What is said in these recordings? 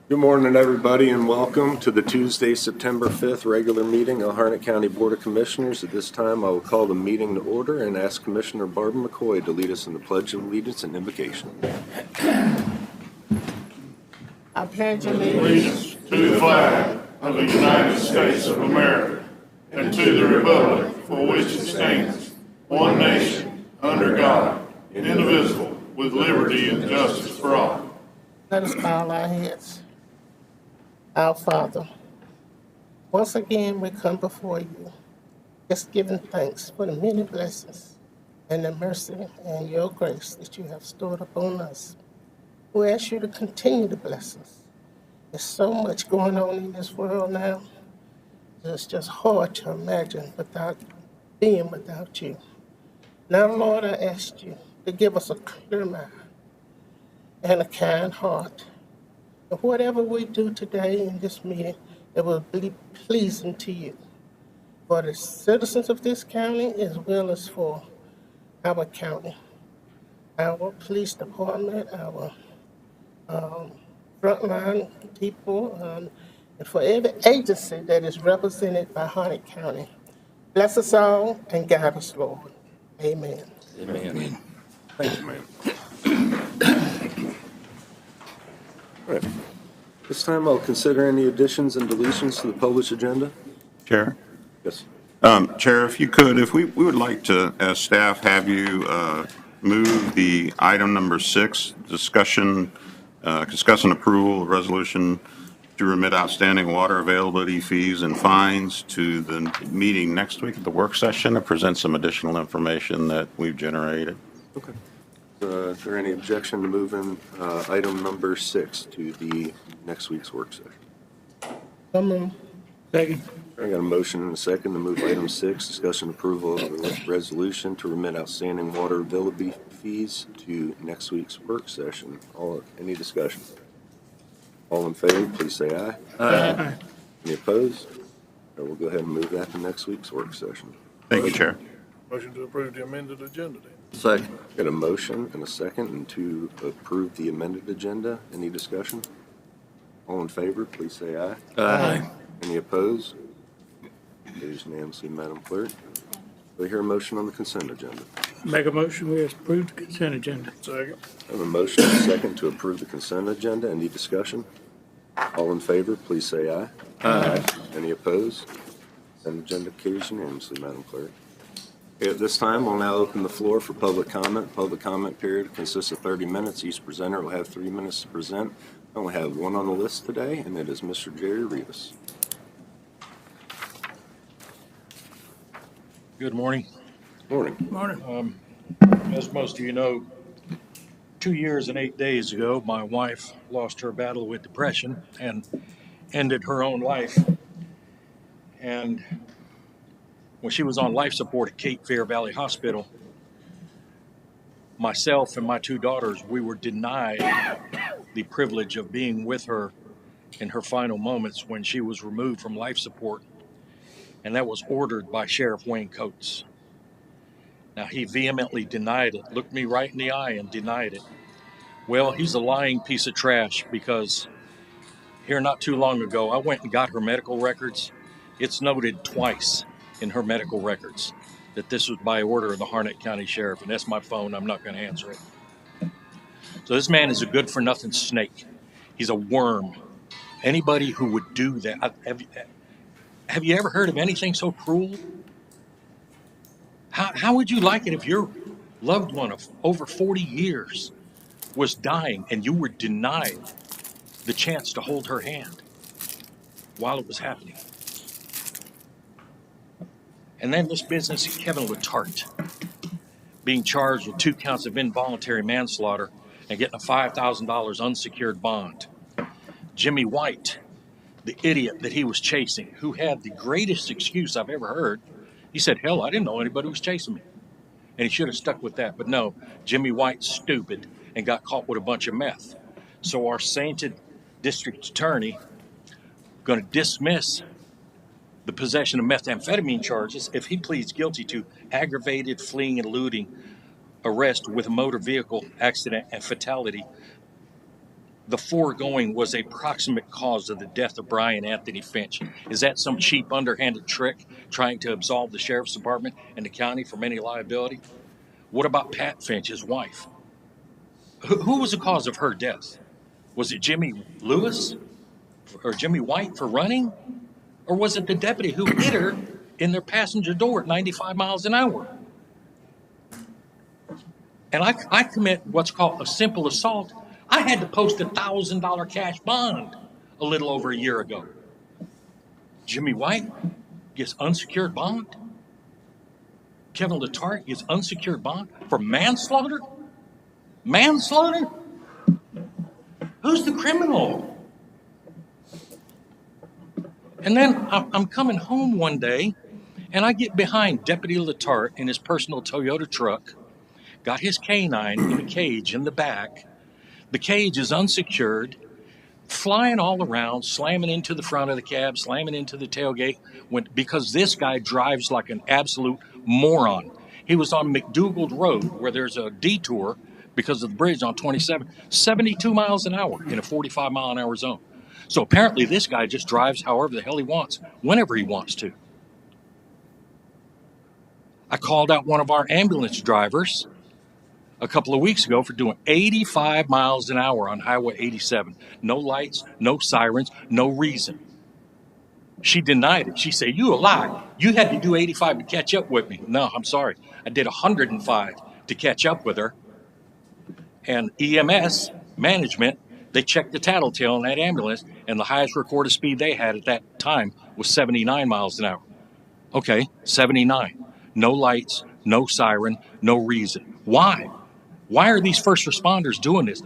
Good morning, everybody, and welcome to the Tuesday, September 5th regular meeting of Harnett County Board of Commissioners. At this time, I will call the meeting to order and ask Commissioner Barbara McCoy to lead us in the Pledge of Allegiance and invocation. I pledge allegiance Allegiance to the flag of the United States of America and to the republic for which it stands, one nation, under God, indivisible, with liberty and justice for all. Let us bow our heads. Our Father, once again we come before you, just giving thanks for the many blessings and the mercy and your grace that you have stored upon us. We ask you to continue to bless us. There's so much going on in this world now. It's just hard to imagine being without you. Now, Lord, I ask you to give us a clear mind and a kind heart. And whatever we do today in this meeting, it will be pleasing to you for the citizens of this county as well as for our county, our police department, our frontline people, and for every agency that is represented by Harnett County. Bless us all and guide us, Lord. Amen. Amen. Thank you, ma'am. All right. This time, I'll consider any additions and deletions to the published agenda. Chair? Yes. Chair, if you could, if we would like to, as staff, have you move the item number 6, discussion and approval of resolution to remit outstanding water availability fees and fines to the meeting next week at the work session to present some additional information that we've generated. Okay. Is there any objection to moving item number 6 to the next week's work session? Second. I got a motion and a second to move item 6, discussion approval of the resolution to remit outstanding water availability fees to next week's work session. Any discussion? All in favor, please say aye. Aye. Any opposed? We'll go ahead and move that to next week's work session. Thank you, Chair. Motion to approve the amended agenda then. Second. Got a motion and a second and to approve the amended agenda. Any discussion? All in favor, please say aye. Aye. Any opposed? Carries unanimously, Madam Clerk. Do I hear a motion on the consent agenda? Make a motion, we approve the consent agenda. Second. I have a motion and a second to approve the consent agenda. Any discussion? All in favor, please say aye. Aye. Any opposed? Consent agenda carries unanimously, Madam Clerk. Okay, at this time, we'll now open the floor for public comment. Public comment period consists of 30 minutes. Each presenter will have 3 minutes to present. I only have one on the list today, and it is Mr. Jerry Rivas. Good morning. Morning. Morning. As most of you know, 2 years and 8 days ago, my wife lost her battle with depression and ended her own life. And when she was on life support at Cape Fear Valley Hospital, myself and my 2 daughters, we were denied the privilege of being with her in her final moments when she was removed from life support. And that was ordered by Sheriff Wayne Coates. Now, he vehemently denied it, looked me right in the eye and denied it. Well, he's a lying piece of trash because here not too long ago, I went and got her medical records. It's noted twice in her medical records that this was by order of the Harnett County Sheriff, and that's my phone. I'm not going to answer it. So this man is a good-for-nothing snake. He's a worm. Anybody who would do that, have you ever heard of anything so cruel? How would you like it if your loved one of over 40 years was dying and you were denied the chance to hold her hand while it was happening? And then this business of Kevin Letarte being charged with 2 counts of involuntary manslaughter and getting a $5,000 unsecured bond. Jimmy White, the idiot that he was chasing, who had the greatest excuse I've ever heard. He said, hell, I didn't know anybody was chasing me. And he should have stuck with that. But no, Jimmy White's stupid and got caught with a bunch of meth. So our sainted district attorney going to dismiss the possession of methamphetamine charges if he pleads guilty to aggravated fleeing and eluding arrest with a motor vehicle accident and fatality the foregoing was a proximate cause of the death of Brian Anthony Finch. Is that some cheap, underhanded trick trying to absolve the sheriff's department and the county from any liability? What about Pat Finch, his wife? Who was the cause of her death? Was it Jimmy Lewis or Jimmy White for running? Or was it the deputy who hit her in their passenger door at 95 miles an hour? And I commit what's called a simple assault. I had to post $1,000 cash bond a little over a year ago. Jimmy White gets unsecured bond. Kevin Letarte gets unsecured bond for manslaughter? Manslaughter? Who's the criminal? And then I'm coming home one day, and I get behind Deputy Letarte in his personal Toyota truck, got his canine in a cage in the back. The cage is unsecured, flying all around, slamming into the front of the cab, slamming into the tailgate, because this guy drives like an absolute moron. He was on McDougald Road, where there's a detour because of the bridge on 27, 72 miles an hour in a 45 mile an hour zone. So apparently this guy just drives however the hell he wants, whenever he wants to. I called out one of our ambulance drivers a couple of weeks ago for doing 85 miles an hour on Highway 87. No lights, no sirens, no reason. She denied it. She said, "You a lie. You had to do 85 to catch up with me." No, I'm sorry. I did 105 to catch up with her. And EMS management, they checked the tattletale in that ambulance, and the highest recorded speed they had at that time was 79 miles an hour. Okay, 79. No lights, no siren, no reason. Why? Why are these first responders doing this?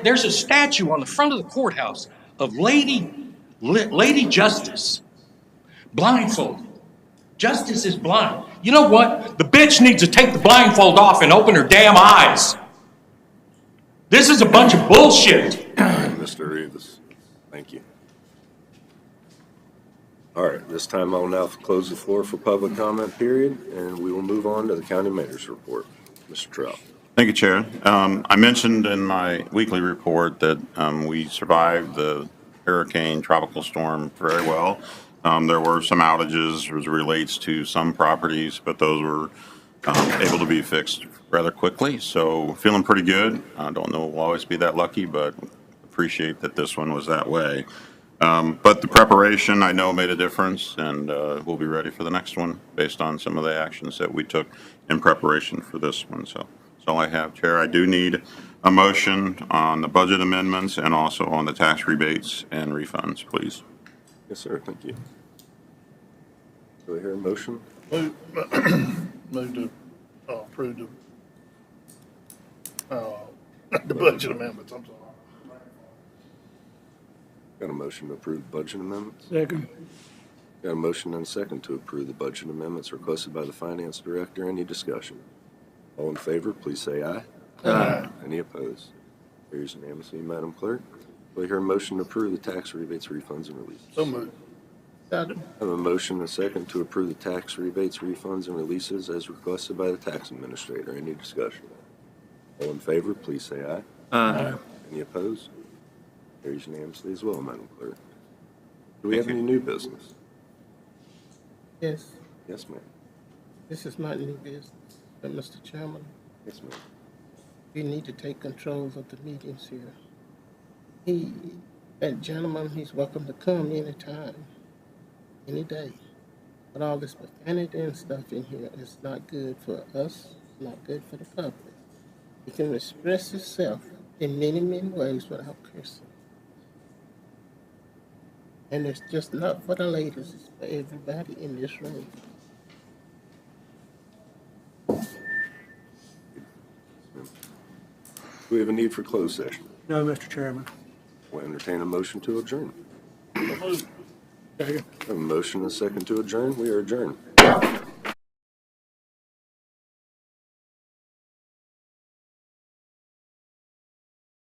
There's a statue on the front of the courthouse of Lady Justice, blindfolded. Justice is blind. You know what? The bitch needs to take the blindfold off and open her damn eyes. This is a bunch of bullshit. Mr. Rivas, thank you. All right, this time I'll now close the floor for public comment period, and we will move on to the county mayor's report. Mr. Trout. Thank you, Chair. I mentioned in my weekly report that we survived the hurricane tropical storm very well. There were some outages as it relates to some properties, but those were able to be fixed rather quickly. So feeling pretty good. I don't know we'll always be that lucky, but appreciate that this one was that way. But the preparation, I know, made a difference, and we'll be ready for the next one based on some of the actions that we took in preparation for this one. So that's all I have, Chair. I do need a motion on the budget amendments and also on the tax rebates and refunds, please. Yes, sir, thank you. Do I hear a motion? Move to approve the budget amendments, I'm sorry. Got a motion to approve the budget amendments? Second. Got a motion and a second to approve the budget amendments requested by the finance director. Any discussion? All in favor, please say aye. Aye. Any opposed? Carries unanimously, Madam Clerk. Do I hear a motion to approve the tax rebates, refunds, and releases? So moved. Second. I have a motion and a second to approve the tax rebates, refunds, and releases as requested by the tax administrator. Any discussion? All in favor, please say aye. Aye. Any opposed? Carries unanimously as well, Madam Clerk. Do we have any new business? Yes, Yes, ma'am. this is not new business, but Mr. Chairman, Yes, ma'am. we need to take control of the meetings here. That gentleman, he's welcome to come anytime, any day. But all this profanity and stuff in here is not good for us, not good for the public. He can express himself in many, many ways without cursing. And it's just not for the ladies, it's for everybody in this room. Do we have a need for closed session? No, Mr. Chairman. We'll entertain a motion to adjourn. Second. I have a motion and a second to adjourn. We are adjourned.